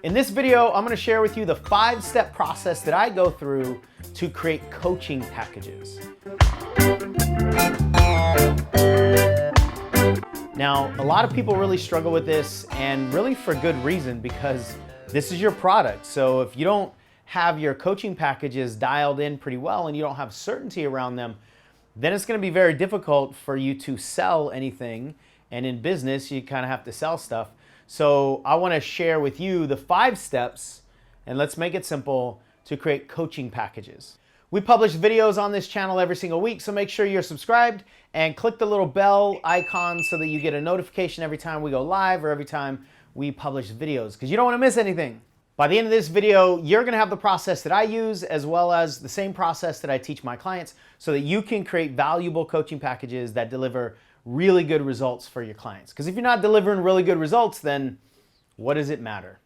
In this video, I'm gonna share with you the 5-step process that I go through to create coaching packages. Now, a lot of people really struggle with this, and really for good reason, because this is your product. So if you don't have your coaching packages dialed in pretty well and you don't have certainty around them, then it's gonna be very difficult for you to sell anything. And in business, you kind of have to sell stuff. So I want to share with you the 5 steps, and let's make it simple, to create coaching packages. We publish videos on this channel every single week, so make sure you're subscribed and click the little bell icon so that you get a notification every time we go live or every time we publish videos, because you don't want to miss anything. By the end of this video, you're going to have the process that I use, as well as the same process that I teach my clients, so that you can create valuable coaching packages that deliver really good results for your clients. Because if you're not delivering really good results, then what does it matter?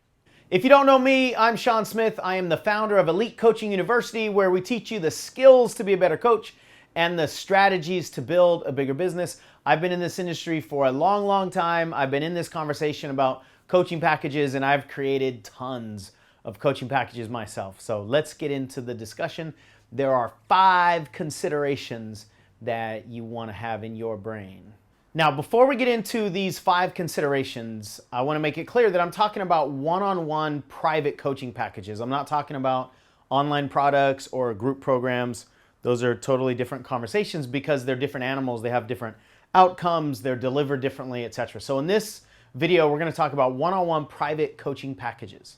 If you don't know me, I'm Sean Smith. I am the founder of Elite Coaching University, where we teach you the skills to be a better coach and the strategies to build a bigger business. I've been in this industry for a long, long time. I've been in this conversation about coaching packages, and I've created tons of coaching packages myself. So let's get into the discussion. There are 5 considerations that you want to have in your brain. Now, before we get into these 5 considerations, I want to make it clear that I'm talking about one-on-one private coaching packages. I'm not talking about online products or group programs. Those are totally different conversations because they're different animals. They have different outcomes. They're delivered differently, etc. So in this video, we're going to talk about one-on-one private coaching packages.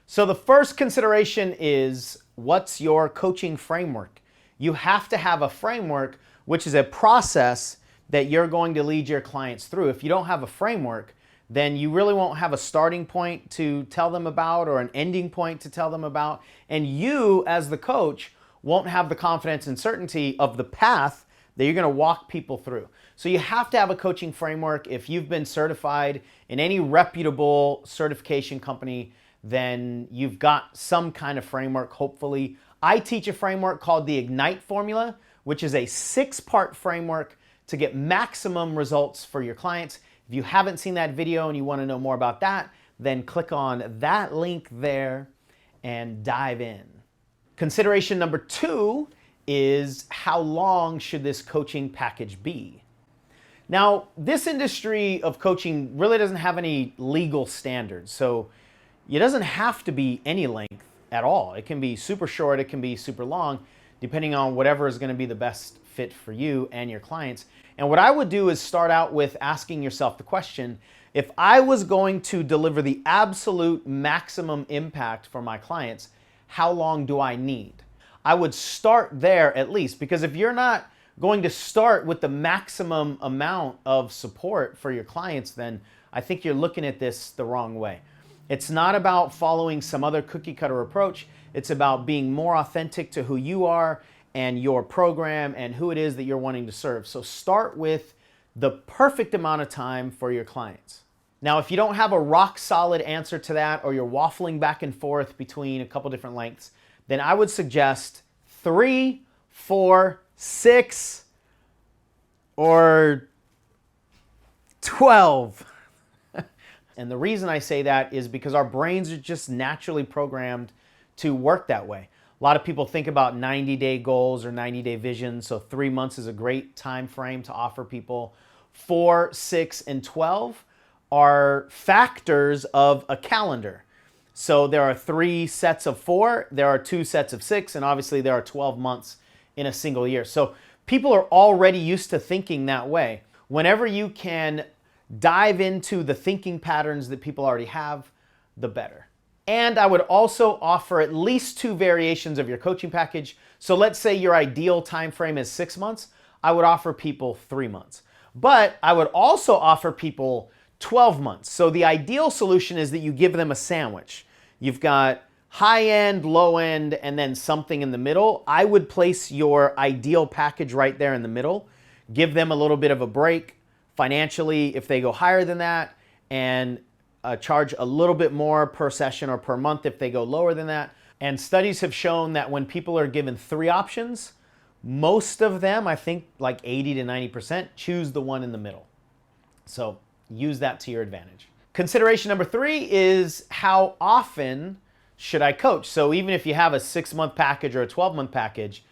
So the first consideration is, what's your coaching framework? You have to have a framework, which is a process that you're going to lead your clients through. If you don't have a framework, then you really won't have a starting point to tell them about or an ending point to tell them about. And you, as the coach, won't have the confidence and certainty of the path that you're gonna walk people through. So you have to have a coaching framework. If you've been certified in any reputable certification company, then you've got some kind of framework, hopefully. I teach a framework called the Ignite Formula, which is a 6-part framework to get maximum results for your clients. If you haven't seen that video and you want to know more about that, then click on that link there and dive in. Consideration number 2 is, how long should this coaching package be? Now, this industry of coaching really doesn't have any legal standards, so it doesn't have to be any length at all. It can be super short, it can be super long, depending on whatever is going to be the best fit for you and your clients. And what I would do is start out with asking yourself the question, if I was going to deliver the absolute maximum impact for my clients, how long do I need? I would start there at least, because if you're not going to start with the maximum amount of support for your clients, then I think you're looking at this the wrong way. It's not about following some other cookie cutter approach. It's about being more authentic to who you are and your program and who it is that you're wanting to serve. So start with the perfect amount of time for your clients. Now, if you don't have a rock solid answer to that, or you're waffling back and forth between a couple different lengths, then I would suggest 3, 4, 6, or 12. And the reason I say that is because our brains are just naturally programmed to work that way. A lot of people think about 90-day goals or 90-day visions, so 3 months is a great time frame to offer people. 4, 6, and 12 are factors of a calendar. So there are 3 sets of 4, there are 2 sets of 6, and obviously there are 12 months in a single year. So people are already used to thinking that way. Whenever you can dive into the thinking patterns that people already have, the better. And I would also offer at least 2 variations of your coaching package. So let's say your ideal time frame is 6 months. I would offer people 3 months. But I would also offer people 12 months. So the ideal solution is that you give them a sandwich. You've got high end, low end, and then something in the middle. I would place your ideal package right there in the middle. Give them a little bit of a break financially if they go higher than that, and charge a little bit more per session or per month if they go lower than that. And studies have shown that when people are given 3 options, most of them, I think like 80 to 90%, choose the one in the middle. So use that to your advantage. Consideration number 3 is how often should I coach? So even if you have a 6-month package or a 12-month package,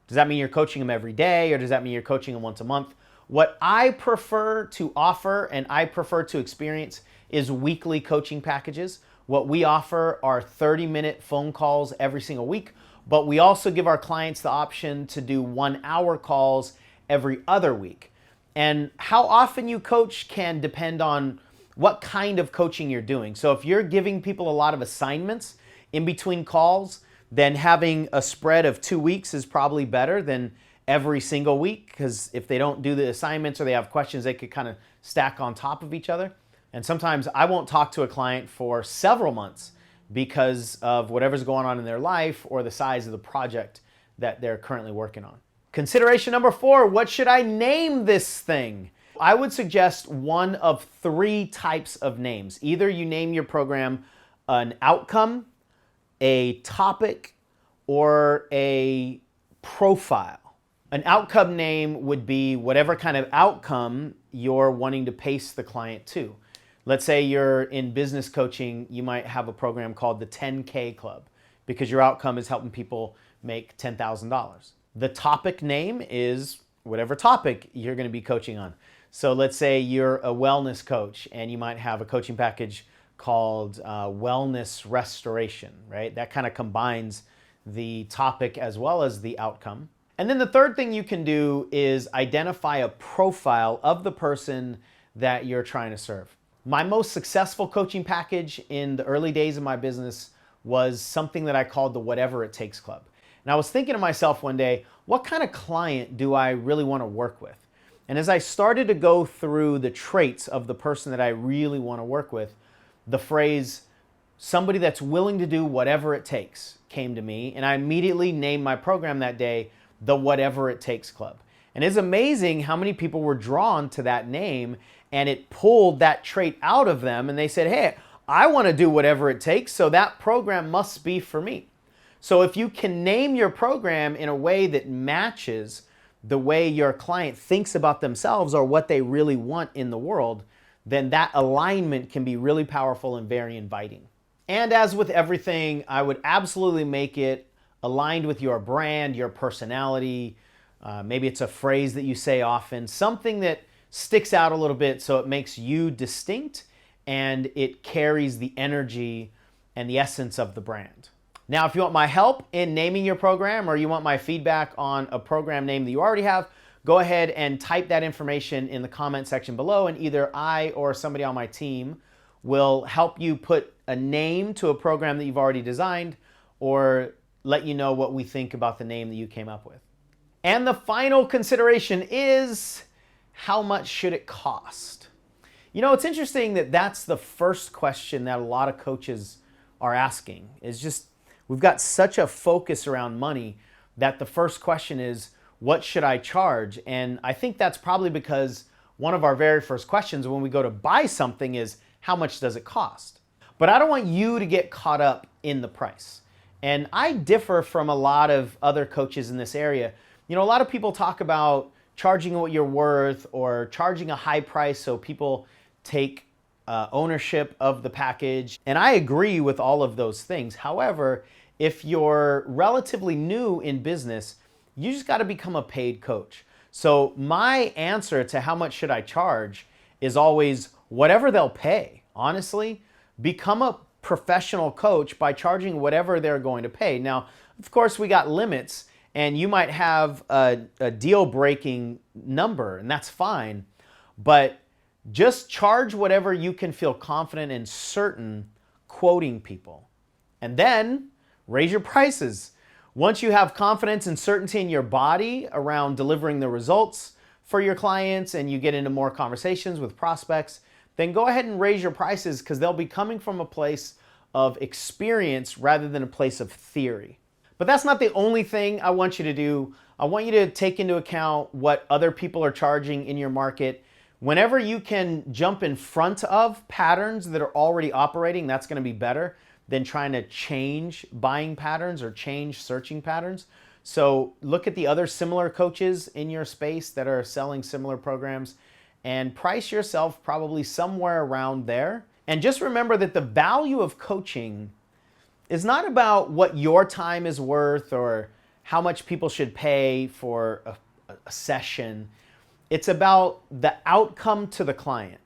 does that mean you're coaching them every day, or does that mean you're coaching them once a month? What I prefer to offer and I prefer to experience is weekly coaching packages. What we offer are 30-minute phone calls every single week, but we also give our clients the option to do 1-hour calls every other week. And how often you coach can depend on what kind of coaching you're doing. So if you're giving people a lot of assignments in between calls, then having a spread of 2 weeks is probably better than every single week, because if they don't do the assignments or they have questions, they could kind of stack on top of each other. And sometimes I won't talk to a client for several months because of whatever's going on in their life or the size of the project that they're currently working on. Consideration number 4, what should I name this thing? I would suggest one of 3 types of names. Either you name your program an outcome, a topic, or a profile. An outcome name would be whatever kind of outcome you're wanting to pace the client to. Let's say you're in business coaching, you might have a program called the 10K Club because your outcome is helping people make $10,000. The topic name is whatever topic you're going to be coaching on. So let's say you're a wellness coach and you might have a coaching package called Wellness Restoration, right? That kind of combines the topic as well as the outcome. And then the third thing you can do is identify a profile of the person that you're trying to serve. My most successful coaching package in the early days of my business was something that I called the Whatever It Takes Club. And I was thinking to myself one day, what kind of client do I really want to work with? And as I started to go through the traits of the person that I really want to work with, the phrase, somebody that's willing to do whatever it takes, came to me. And I immediately named my program that day, the Whatever It Takes Club. And it's amazing how many people were drawn to that name, and it pulled that trait out of them. And they said, hey, I want to do whatever it takes, so that program must be for me. So if you can name your program in a way that matches the way your client thinks about themselves or what they really want in the world, then that alignment can be really powerful and very inviting. And as with everything, I would absolutely make it aligned with your brand, your personality. Maybe it's a phrase that you say often, something that sticks out a little bit so it makes you distinct and it carries the energy and the essence of the brand. Now, if you want my help in naming your program or you want my feedback on a program name that you already have, go ahead and type that information in the comment section below, and either I or somebody on my team will help you put a name to a program that you've already designed or let you know what we think about the name that you came up with. And the final consideration is, how much should it cost? You know, it's interesting that that's the first question that a lot of coaches are asking. It's just, we've got such a focus around money that the first question is, what should I charge? And I think that's probably because one of our very first questions when we go to buy something is, how much does it cost? But I don't want you to get caught up in the price. And I differ from a lot of other coaches in this area. You know, a lot of people talk about charging what you're worth or charging a high price so people take ownership of the package. And I agree with all of those things. However, if you're relatively new in business, you just got to become a paid coach. So my answer to how much should I charge is always whatever they'll pay. Honestly, become a professional coach by charging whatever they're going to pay. Now, of course, we got limits, and you might have a deal-breaking number, and that's fine. But just charge whatever you can feel confident and certain quoting people. And then raise your prices. Once you have confidence and certainty in your body around delivering the results for your clients and you get into more conversations with prospects, then go ahead and raise your prices, because they'll be coming from a place of experience rather than a place of theory. But that's not the only thing I want you to do. I want you to take into account what other people are charging in your market. Whenever you can jump in front of patterns that are already operating, that's going to be better than trying to change buying patterns or change searching patterns. So look at the other similar coaches in your space that are selling similar programs and price yourself probably somewhere around there. And just remember that the value of coaching is not about what your time is worth or how much people should pay for a session. It's about the outcome to the client.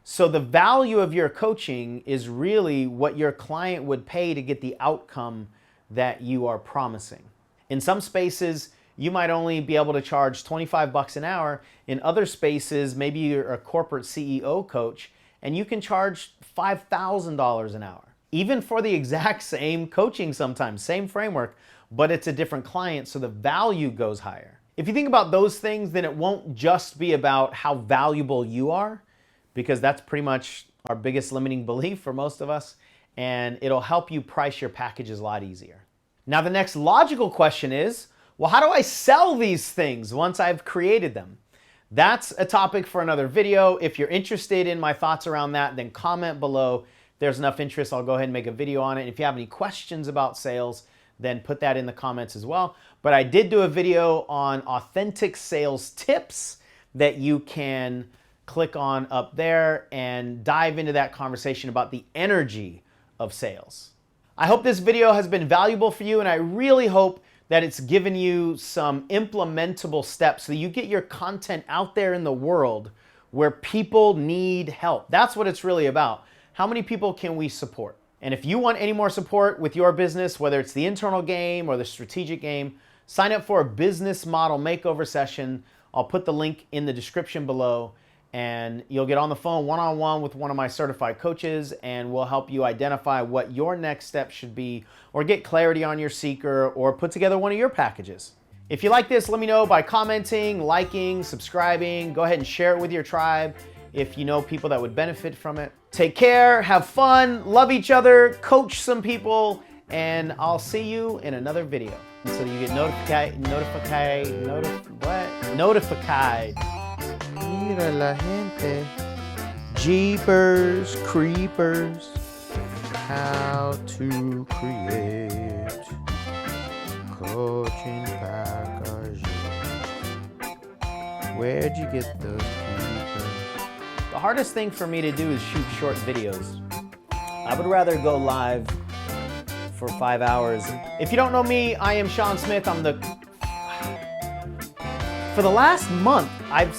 So the value of your coaching is really what your client would pay to get the outcome that you are promising. In some spaces, you might only be able to charge 25 bucks an hour. In other spaces, maybe you're a corporate CEO coach and you can charge $5,000 an hour. Even for the exact same coaching sometimes, same framework, but it's a different client, so the value goes higher. If you think about those things, then it won't just be about how valuable you are, because that's pretty much our biggest limiting belief for most of us, and it'll help you price your packages a lot easier. Now, the next logical question is, well, how do I sell these things once I've created them? That's a topic for another video. If you're interested in my thoughts around that, then comment below. If there's enough interest, I'll go ahead and make a video on it. And if you have any questions about sales, then put that in the comments as well. But I did do a video on authentic sales tips that you can click on up there and dive into that conversation about the energy of sales. I hope this video has been valuable for you, and I really hope that it's given you some implementable steps so you get your content out there in the world where people need help. That's what it's really about. How many people can we support? And if you want any more support with your business, whether it's the internal game or the strategic game, sign up for a business model makeover session. I'll put the link in the description below, and you'll get on the phone one-on-one with one of my certified coaches, and we'll help you identify what your next step should be, or get clarity on your seeker, or put together one of your packages. If you like this, let me know by commenting, liking, subscribing. Go ahead and share it with your tribe if you know people that would benefit from it. Take care, have fun, love each other, coach some people, and I'll see you in another video. Until you get notified. Mira la gente. Jeepers, creepers. How to create coaching packages. Where'd you get those creepers? The hardest thing for me to do is shoot short videos. I would rather go live for 5 hours. If you don't know me, I am Sean Smith. For the last month, I've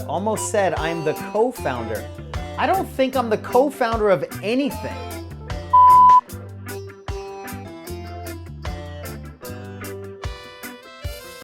almost said I'm the co-founder. I don't think I'm the co-founder of anything.